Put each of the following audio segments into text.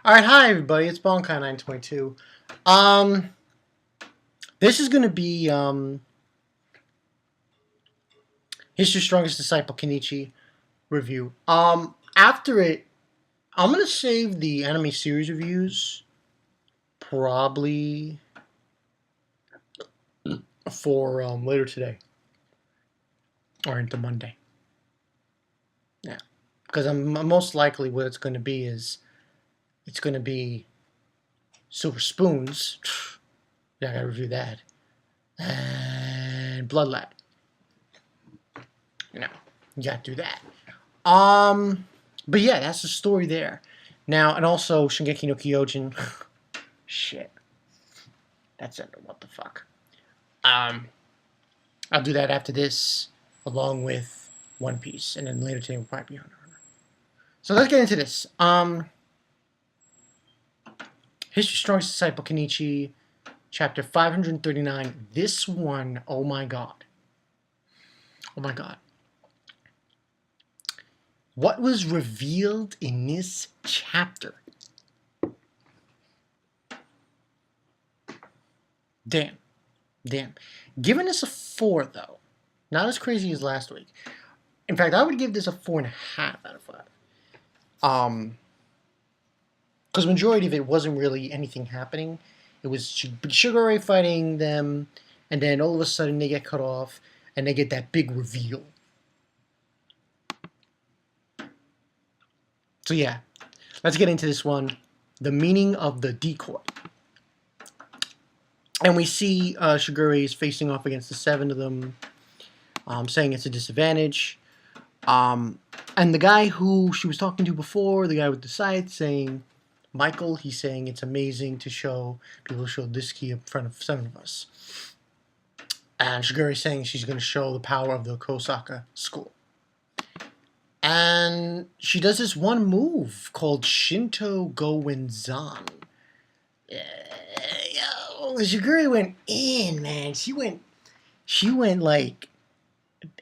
Alright, hi everybody, it's Bonkai922. Um, this is gonna be, History's Strongest Disciple Kenichi review. After it, I'm gonna save the anime series reviews, probably, for, later today. Or into Monday. Yeah. Because most likely what it's gonna be is, it's gonna be Silver Spoons. Yeah, I gotta review that. And Bloodlet. You know, you gotta do that. But yeah, that's the story there. Now, and also Shingeki no Kyojin. Shit. That's it. What the fuck? Um, I'll do that after this, along with One Piece, and then later today will probably be Hunter x Hunter. So let's get into this. History's Strongest Disciple Kenichi, chapter 539. This one, oh my god. Oh my god. What was revealed in this chapter? Damn. Giving us a 4, though. Not as crazy as last week. In fact, I would give this a 4.5 out of 5. Because majority of it wasn't really anything happening. It was Shigure fighting them, and then all of a sudden they get cut off, and they get that big reveal. So yeah, let's get into this one. The meaning of the decoy. And we see Shigure is facing off against the 7 of them, saying it's a disadvantage. And the guy who she was talking to before, the guy with the scythe, saying, Michael, he's saying it's amazing to show people show this key in front of 7 of us. And Shigure is saying she's going to show the power of the Kosaka school. And she does this one move called Shinto Goenzan. Shigure went in, man. She went like,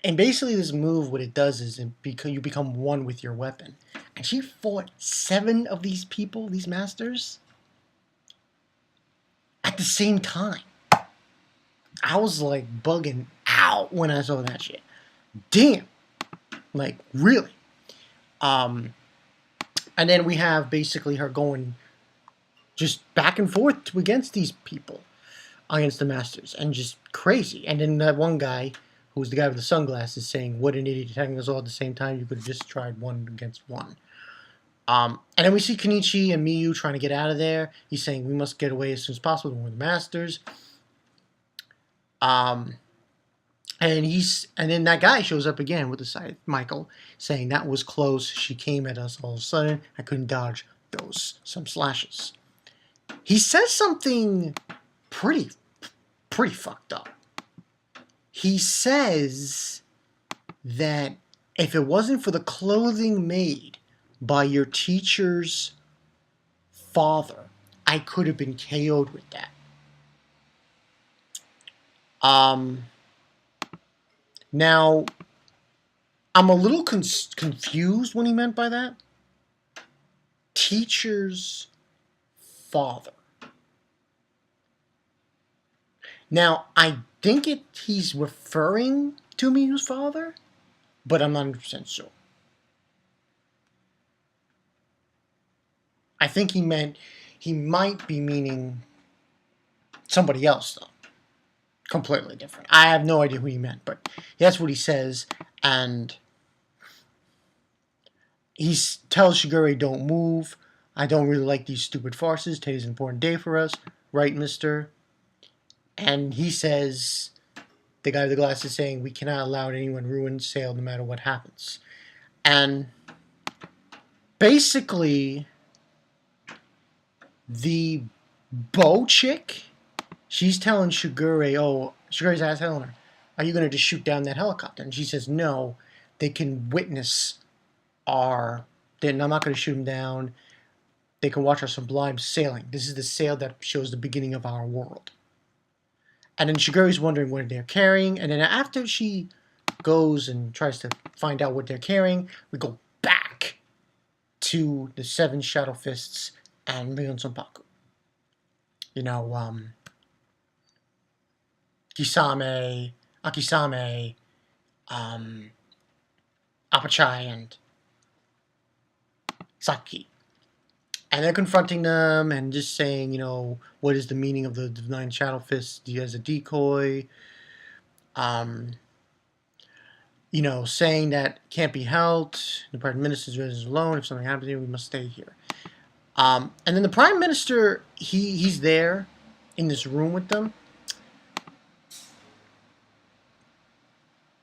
and basically this move, what it does is you become one with your weapon. And she fought 7 of these people, these masters, at the same time. I was like bugging out when I saw that shit. Damn. Like, really. And then we have basically her going just back and forth against these people, against the masters, and just crazy. And then that one guy, who's the guy with the sunglasses, saying, what an idiot, attacking us all at the same time. You could have just tried one against one. And then we see Kenichi and Miyu trying to get out of there. He's saying, we must get away as soon as possible. We're the masters. And then that guy shows up again with the scythe, Michael, saying that was close. She came at us all of a sudden. I couldn't dodge some slashes. He says something pretty fucked up. He says that if it wasn't for the clothing made by your teacher's father, I could have been KO'd with that. Now, I'm a little confused what he meant by that. Teacher's father. Now, I think he's referring to Miyu's father, but I'm not 100% sure. I think he might be meaning somebody else, though. Completely different. I have no idea who he meant, but that's what he says, and he tells Shigure, don't move. I don't really like these stupid farces. Today's an important day for us. Right, mister? And he says, the guy with the glasses saying, we cannot allow anyone ruin sail no matter what happens. And basically, the bow chick, she's telling Shigure's telling her, are you going to just shoot down that helicopter? And she says, no, they can witness I'm not going to shoot them down. They can watch our sublime sailing. This is the sail that shows the beginning of our world. And then Shigure's wondering what they're carrying. And then after she goes and tries to find out what they're carrying, we go back to the 7 Shadow Fists and Ryun Sonpaku. You know, Kisame, Akisame, Apachai, and Saki. And they're confronting them and just saying, you know, what is the meaning of the Divine Shadow Fist as a decoy? You know, saying that can't be helped. The Prime Minister's residence alone. If something happens here, we must stay here. And then the Prime Minister, he's there in this room with them.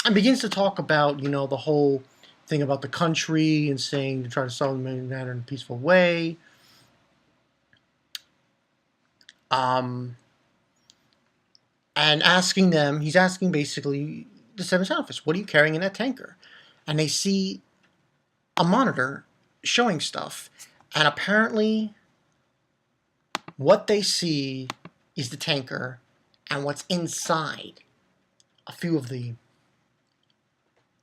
And begins to talk about, you know, the whole thing about the country and saying to try to solve the matter in a peaceful way. And asking them, he's asking basically the Seven Scientists, what are you carrying in that tanker? And they see a monitor showing stuff. And apparently what they see is the tanker and what's inside a few of the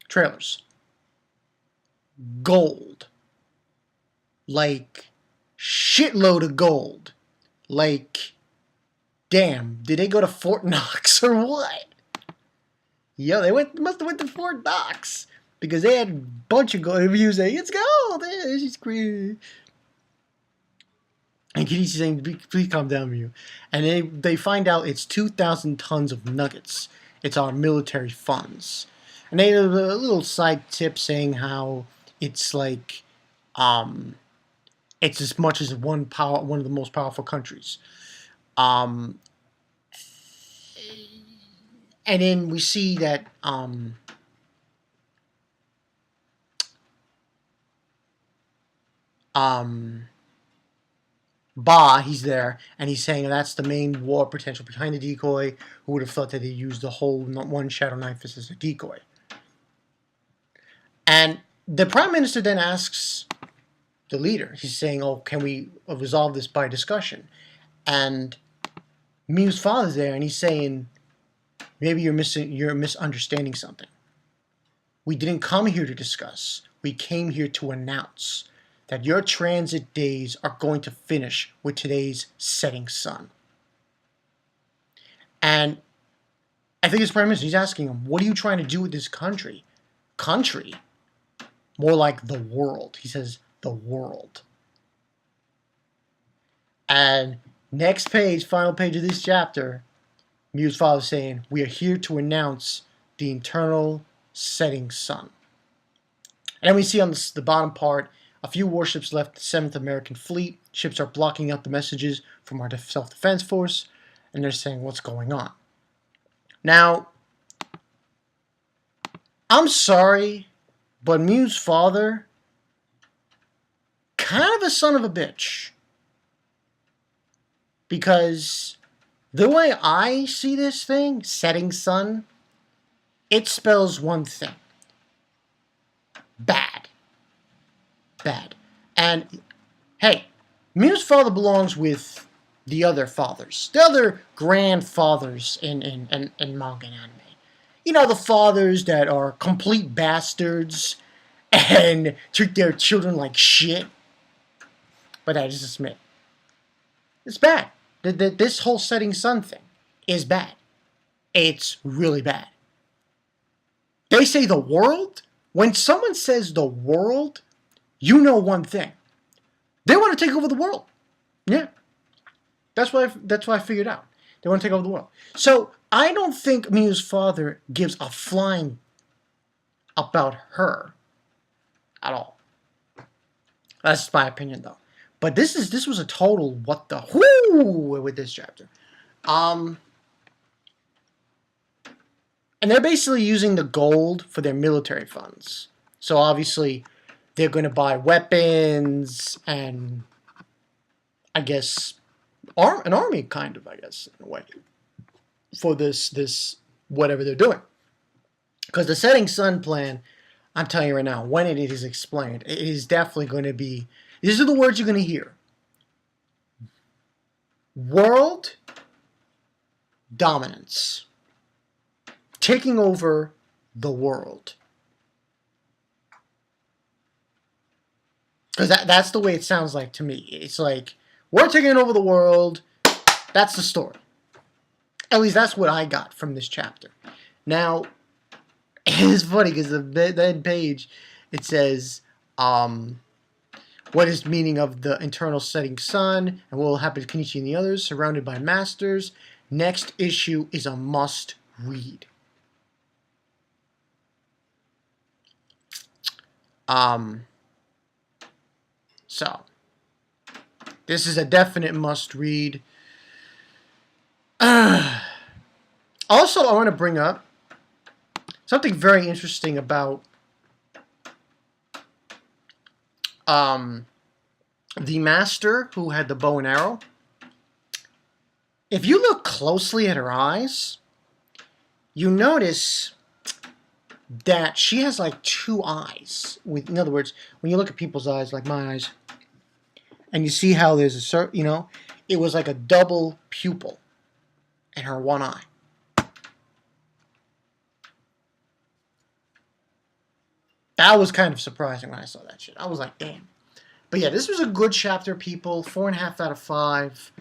trailers. Gold. Like, shitload of gold. Like, damn, did they go to Fort Knox or what? Yo, they must have went to Fort Knox. Because they had a bunch of gold reviews saying, it's gold! It's crazy. And Kenichi saying, please calm down, Mew. And they find out it's 2,000 tons of nuggets. It's our military funds. And they have a little side tip saying how it's like, it's as much as one of the most powerful countries. And then we see that Ba, he's there, and he's saying that's the main war potential behind the decoy. Who would have thought that they used the whole one Shadow Nine Fist as a decoy? And the Prime Minister then asks the leader, he's saying, oh, can we resolve this by discussion? And Mew's father's there, and he's saying, maybe you're misunderstanding something. We didn't come here to discuss. We came here to announce that your transit days are going to finish with today's setting sun. And I think his Prime Minister, he's asking him, what are you trying to do with this country? Country? More like the world. He says, the world. And next page, final page of this chapter, Mew's father saying, we are here to announce the eternal setting sun. And then we see on the bottom part, a few warships left the 7th American Fleet. Ships are blocking out the messages from our self-defense force, and they're saying, what's going on? Now, I'm sorry, but Mew's father, kind of a son of a bitch. Because the way I see this thing, setting sun, it spells one thing. Bad. Bad. And, hey, Mew's father belongs with the other fathers. The other grandfathers in manga and anime. You know, the fathers that are complete bastards and treat their children like shit. But I just admit, it's bad. This whole setting sun thing is bad. It's really bad. They say the world? When someone says the world, you know one thing. They want to take over the world. Yeah. That's what I figured out. They want to take over the world. So I don't think Mew's father gives a flying about her at all. That's my opinion, though. But this was a total what the whoo with this chapter. And they're basically using the gold for their military funds. So obviously, they're going to buy weapons and, I guess, an army, kind of, I guess, in a way, for this whatever they're doing. Because the setting sun plan, I'm telling you right now, when it is explained, it is definitely going to be, these are the words you're going to hear. World dominance. Taking over the world. Because that's the way it sounds like to me. It's like We're taking over the world. That's the story. At least that's what I got from this chapter. Now, it's funny because the page, it says, what is the meaning of the eternal setting sun, and what will happen to Kenichi and the others, surrounded by masters. Next issue is a must read. So, this is a definite must read. Also, I want to bring up something very interesting about the master who had the bow and arrow. If you look closely at her eyes, you notice that she has like two eyes. In other words, when you look at people's eyes, like my eyes, and you see how there's a certain, you know, it was like a double pupil in her one eye. That was kind of surprising when I saw that shit. I was like, damn. But yeah, this was a good chapter, people. 4.5 out of 5.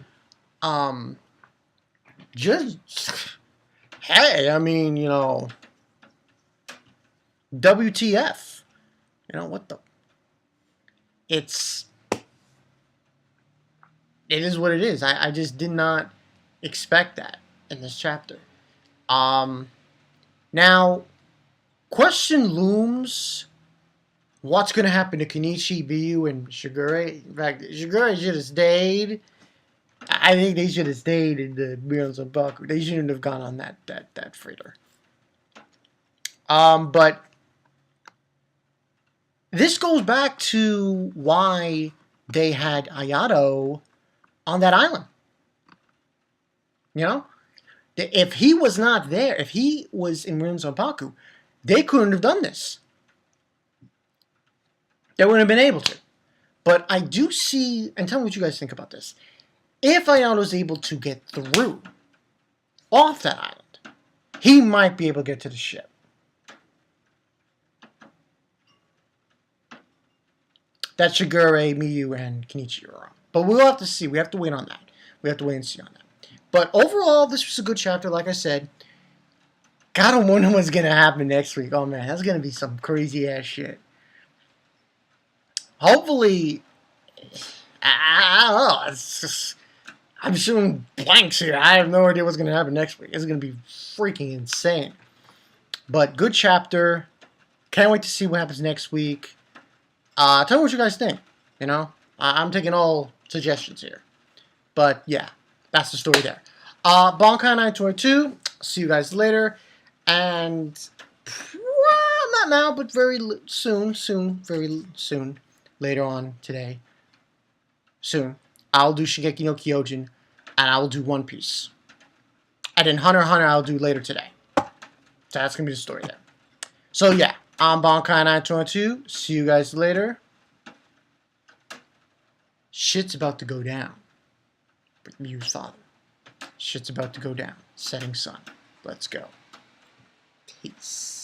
Just, hey, I mean, you know, WTF. You know, what the... It is what it is. I just did not expect that in this chapter. Now, question looms. What's going to happen to Kenichi, Biyu, and Shigure? In fact, Shigure should have stayed. I think they should have stayed in the Mirrors of Baku. They shouldn't have gone on that freighter. But this goes back to why they had Ayato on that island. You know? If he was not there, if he was in Mirrors of Baku, they couldn't have done this. They wouldn't have been able to. But I do see, and tell me what you guys think about this. If Ayato was able to get through off that island, he might be able to get to the ship. That Shigure, Miyu, and Kenichi are on. But we'll have to see. We have to wait on that. We have to wait and see on that. But overall, this was a good chapter, like I said. Gotta wonder what's gonna happen next week. Oh man, that's gonna be some crazy ass shit. Hopefully, I don't know. It's just, I'm shooting blanks here. I have no idea what's gonna happen next week. It's gonna be freaking insane. But good chapter. Can't wait to see what happens next week. Tell me what you guys think. You know, I'm taking all suggestions here. But yeah, that's the story there. Bonkai 922. See you guys later. And not now, but very soon, very soon, later on today, soon, I'll do Shingeki no Kyojin, and I will do One Piece. And then Hunter x Hunter I'll do later today. So that's going to be the story there. So yeah, I'm Bonkai 922. See you guys later. Shit's about to go down. Mew's father. Shit's about to go down. Setting sun. Let's go. Peace.